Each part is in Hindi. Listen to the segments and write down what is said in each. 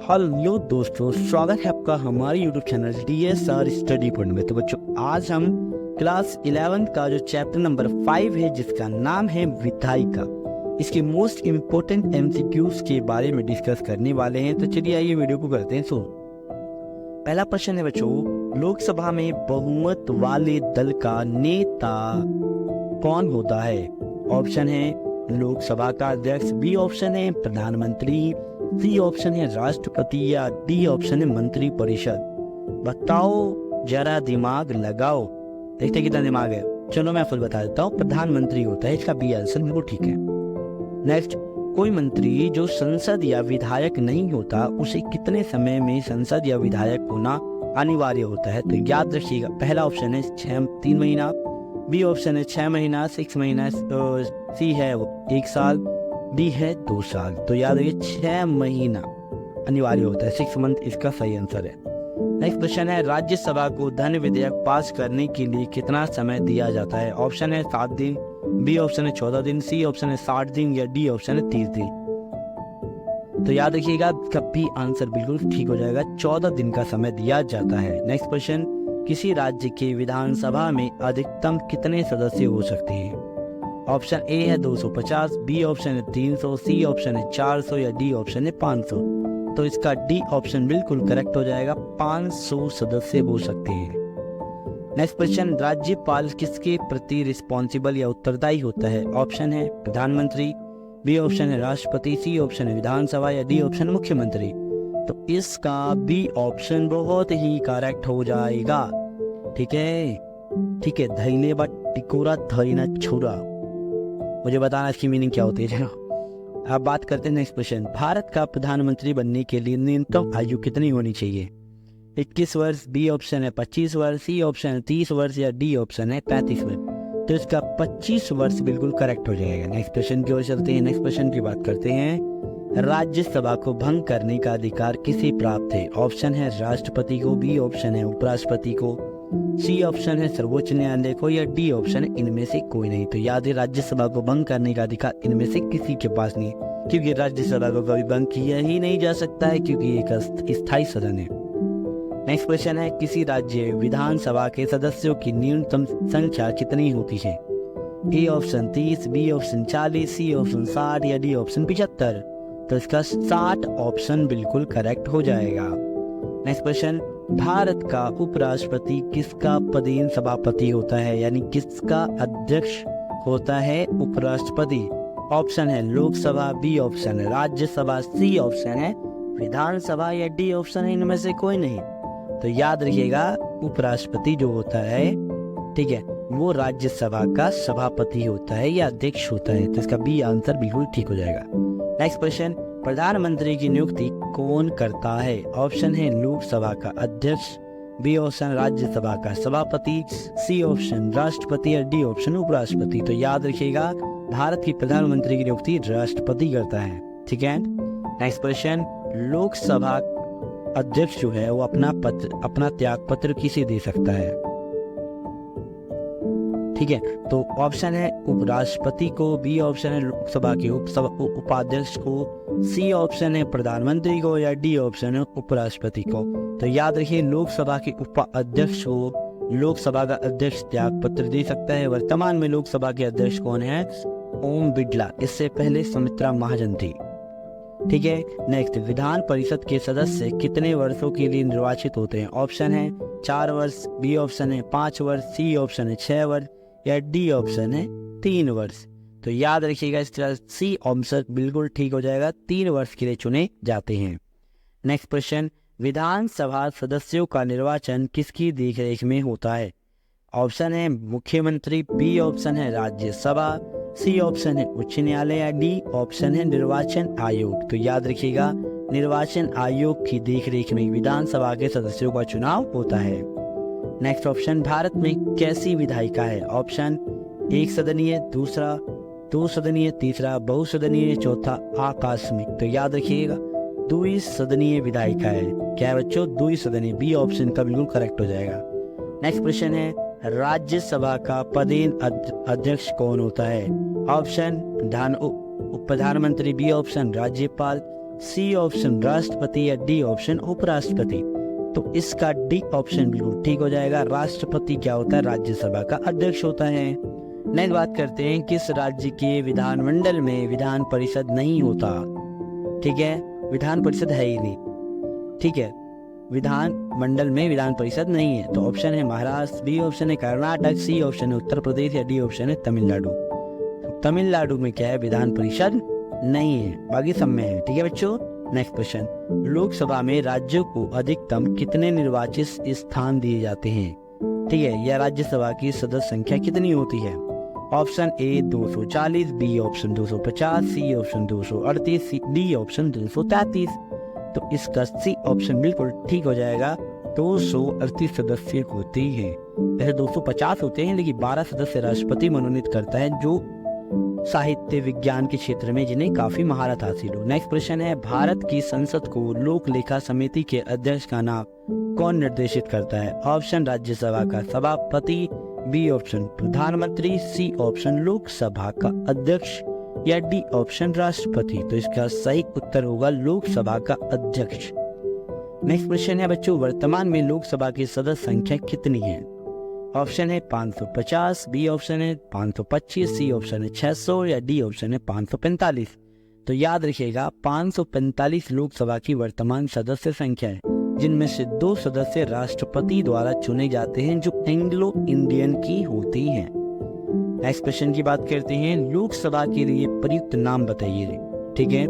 हेलो दोस्तों, स्वागत है आपका हमारे YouTube channel DSR study point में। तो बच्चों, आज हम क्लास 11 का जो चैप्टर नंबर 5 है, जिसका नाम है विधायिका, इसके मोस्ट इम्पोर्टेंट MCQs के बारे में डिस्कस करने वाले हैं। तो चलिए आइए वीडियो को करते हैं शुरू। पहला प्रश्न है बच्चों, लोकसभा में बहुमत वाले दल का नेता कौन होता है? ऑप्शन है लोकसभा का अध्यक्ष, बी ऑप्शन है प्रधानमंत्री, सी ऑप्शन है राष्ट्रपति या डी ऑप्शन है मंत्री परिषद। बताओ, जरा दिमाग लगाओ। देखते कितना दिमाग है। चलो मैं आपको बता देता हूँ, प्रधानमंत्री होता है इसका बी आंसर, बिल्कुल ठीक है। नेक्स्ट, कोई मंत्री जो संसद या विधायक नहीं होता, उसे कितने समय में संसद या विधायक होना अनिवार्य होता है? तो याद रखिएगा, पहला ऑप्शन है 3 महीना, बी ऑप्शन है 6 महीना, 6 महीना, सी है 1 साल, डी है 2 साल। तो याद रखिए 6 महीना अनिवार्य होता है, 6 मंथ इसका सही आंसर है। नेक्स्ट क्वेश्चन है, राज्यसभा को धन विधेयक पास करने के लिए कितना समय दिया जाता है? ऑप्शन है 7 दिन, बी ऑप्शन है 14 दिन, सी ऑप्शन है 60 दिन या डी ऑप्शन है 30 दिन। तो याद रखिएगा, इसका बी आंसर बिल्कुल ठीक हो जाएगा, 14 दिन का समय दिया जाता है। नेक्स्ट क्वेश्चन, किसी राज्य के विधानसभा में अधिकतम कितने सदस्य हो सकते हैं? ऑप्शन ए है 250, बी ऑप्शन है 300, सी ऑप्शन है 400 या डी ऑप्शन है 500। तो इसका डी ऑप्शन बिल्कुल करेक्ट हो जाएगा, 500 सदस्य हो सकते हैं। नेक्स्ट क्वेश्चन, राज्यपाल किसके प्रति रिस्पॉन्सिबल या उत्तरदायी होता है? ऑप्शन है प्रधानमंत्री, बी ऑप्शन है राष्ट्रपति, सी ऑप्शन है विधानसभा या डी ऑप्शन मुख्यमंत्री। तो इसका बी ऑप्शन बहुत ही करेक्ट हो जाएगा। ठीक है, धैले बा टिकोरा धैना छोरा। मुझे बताना इसकी मीनिंग क्या होती है। अब बात करते हैं नेक्स्ट क्वेश्चन, भारत का प्रधानमंत्री बनने के लिए न्यूनतम आयु कितनी होनी चाहिए? 21 वर्ष, बी ऑप्शन है 25 वर्ष, सी ऑप्शन है 30 वर्ष या डी ऑप्शन है 35 वर्ष। तो इसका 25 वर्ष बिल्कुल करेक्ट हो जाएगा। नेक्स्ट क्वेश्चन की ओर चलते हैं। नेक्स्ट क्वेश्चन की बात करते हैं, राज्यसभा को भंग करने का अधिकार किसे प्राप्त है? ऑप्शन है राष्ट्रपति को, बी ऑप्शन है उपराष्ट्रपति को, सी ऑप्शन है सर्वोच्च न्यायालय को या डी ऑप्शन है इनमें से कोई नहीं। तो याद है, राज्यसभा को भंग करने का अधिकार इनमें से किसी के पास नहीं है, क्योंकि राज्यसभा को कभी भंग किया ही नहीं जा सकता है, क्योंकि एक स्थायी सदन है। नेक्स्ट क्वेश्चन है, किसी राज्य विधानसभा के सदस्यों की न्यूनतम संख्या कितनी होती है? A option 30, B option 40, C option 60 या डी ऑप्शन 75। तो इसका 60 ऑप्शन बिल्कुल करेक्ट हो जाएगा। नेक्स्ट क्वेश्चन, भारत का उपराष्ट्रपति किसका पदेन सभापति होता है, यानी किसका अध्यक्ष होता है उपराष्ट्रपति? ऑप्शन है लोकसभा, बी ऑप्शन है राज्यसभा, सी ऑप्शन है विधानसभा या डी ऑप्शन है इनमें से कोई नहीं। तो याद रखिएगा, उपराष्ट्रपति जो होता है, ठीक है, वो राज्यसभा का सभापति होता है या अध्यक्ष होता है। तो इसका बी आंसर बिल्कुल ठीक हो जाएगा। नेक्स्ट क्वेश्चन, प्रधानमंत्री की नियुक्ति कौन करता है? ऑप्शन है लोकसभा का अध्यक्ष, बी ऑप्शन राज्यसभा का सभापति, सी ऑप्शन राष्ट्रपति या डी ऑप्शन उपराष्ट्रपति। तो याद रखिएगा, भारत की प्रधानमंत्री की नियुक्ति राष्ट्रपति करता है। ठीक है। नेक्स्ट क्वेश्चन, लोकसभा अध्यक्ष जो है वो अपना त्याग पत्र किसे दे सकता है? ठीक है, तो ऑप्शन है उपराष्ट्रपति को, बी ऑप्शन है लोकसभा के उपाध्यक्ष को, सी ऑप्शन है प्रधानमंत्री को या डी ऑप्शन है उपराष्ट्रपति को। तो याद रखिए, लोकसभा के उपाध्यक्ष को लोकसभा का अध्यक्ष त्याग पत्र दे सकता है। वर्तमान में लोकसभा के अध्यक्ष कौन है? ओम बिड़ला, इससे पहले सुमित्रा महाजन थी। ठीक है। नेक्स्ट, विधान परिषद के सदस्य कितने वर्षों के लिए निर्वाचित होते हैं? ऑप्शन है 4 वर्ष, बी ऑप्शन है 5 वर्ष, सी ऑप्शन है 6 वर्ष या डी ऑप्शन है 3 वर्ष। तो याद रखिएगा, इस तरह सी ऑप्शन बिल्कुल ठीक हो जाएगा, 3 वर्ष के लिए चुने जाते हैं। नेक्स्ट क्वेश्चन, विधानसभा सदस्यों का निर्वाचन किसकी देखरेख में होता है? ऑप्शन है मुख्यमंत्री, बी ऑप्शन है राज्यसभा, सी ऑप्शन है उच्च न्यायालय या डी ऑप्शन है निर्वाचन आयोग। तो याद रखिएगा, निर्वाचन आयोग की देखरेख में विधानसभा के सदस्यों का चुनाव होता है। नेक्स्ट ऑप्शन, भारत में कैसी विधायिका है? ऑप्शन 1 सदनीय, दूसरा 2 सदनीय, तीसरा बहुसदनीय, चौथा आकस्मिक। तो याद रखिएगा, 2 सदनीय विधायिका है। क्या है बच्चों? 2 सदनीय, बी ऑप्शन का बिल्कुल करेक्ट हो जाएगा। नेक्स्ट क्वेश्चन है, राज्यसभा का पदेन अध्यक्ष कौन होता है? ऑप्शन प्रधानमंत्री, बी ऑप्शन राज्यपाल, सी ऑप्शन राष्ट्रपति या डी ऑप्शन उपराष्ट्रपति? तो इसका डी ऑप्शन बिल्कुल ठीक हो जाएगा। राष्ट्रपति क्या होता है? राज्यसभा का अध्यक्ष होता है। नेक्स्ट बात करते हैं, किस राज्य के विधानमंडल में विधान परिषद नहीं होता? ठीक है, विधान परिषद है ही नहीं। ठीक है, विधान मंडल में विधान परिषद नहीं है। तो ऑप्शन है महाराष्ट्र, बी ऑप्शन है कर्नाटक, सी ऑप्शन है उत्तर प्रदेश या डी ऑप्शन है तमिलनाडु। तमिलनाडु में क्या है? विधान परिषद नहीं है, बाकी सब में है। ठीक है बच्चों, नेक्स्ट क्वेश्चन, लोकसभा में राज्यों को अधिकतम कितने निर्वाचित स्थान दिए जाते हैं? ठीक है, या राज्यसभा की सदस्य संख्या कितनी होती है? Option A 240, B option 250, C option 238, D option 233। तो इसका सी ऑप्शन बिल्कुल ठीक हो जाएगा। 238 सदस्य होते हैं। वैसे 250 होते हैं, लेकिन 12 सदस्य राष्ट्रपति मनोनीत करता है, जो साहित्य विज्ञान के क्षेत्र में जिन्हें काफी महारत हासिल हो। नेक्स्ट प्रश्न है, भारत की संसद को लोक लेखा समिति के अध्यक्ष का नाम कौन निर्देशित करता है? ऑप्शन राज्यसभा का सभापति, बी ऑप्शन प्रधानमंत्री, सी ऑप्शन लोकसभा का अध्यक्ष या डी ऑप्शन राष्ट्रपति। तो इसका सही उत्तर होगा लोकसभा का अध्यक्ष। नेक्स्ट क्वेश्चन है बच्चों, वर्तमान में लोकसभा की सदस्य संख्या कितनी है? ऑप्शन है 550, बी ऑप्शन है 525, सी ऑप्शन है 600 या डी ऑप्शन है 545। तो याद रखिएगा 545 लोकसभा की वर्तमान सदस्य संख्या है, जिनमें से 2 सदस्य राष्ट्रपति द्वारा चुने जाते हैं, जो एंग्लो इंडियन की होती हैं। नेक्स्ट क्वेश्चन की बात करते हैं, लोकसभा के लिए प्रयुक्त नाम बताइए। ठीक है,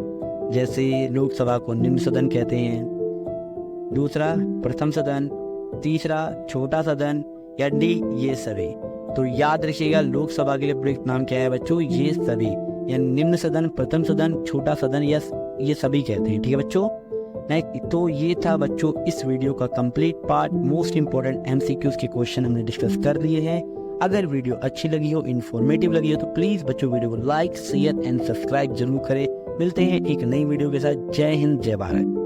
जैसे लोकसभा को निम्न सदन कहते हैं, दूसरा प्रथम सदन, तीसरा छोटा सदन या डी ये सभी। तो याद रखिएगा लोकसभा के लिए प्रयुक्त नाम क्या है बच्चों? ये सभी, या निम्न सदन, प्रथम सदन, छोटा सदन या ये सभी कहते हैं। ठीक है बच्चों, नेक्स्ट तो ये था बच्चों इस वीडियो का complete part. Most important MCQs के क्वेश्चन हमने डिस्कस कर लिए हैं। अगर वीडियो अच्छी लगी हो, इन्फॉर्मेटिव लगी हो, तो प्लीज बच्चों वीडियो को लाइक, शेयर एंड सब्सक्राइब जरूर करें। मिलते हैं एक नई वीडियो के साथ। जय हिंद, जय भारत।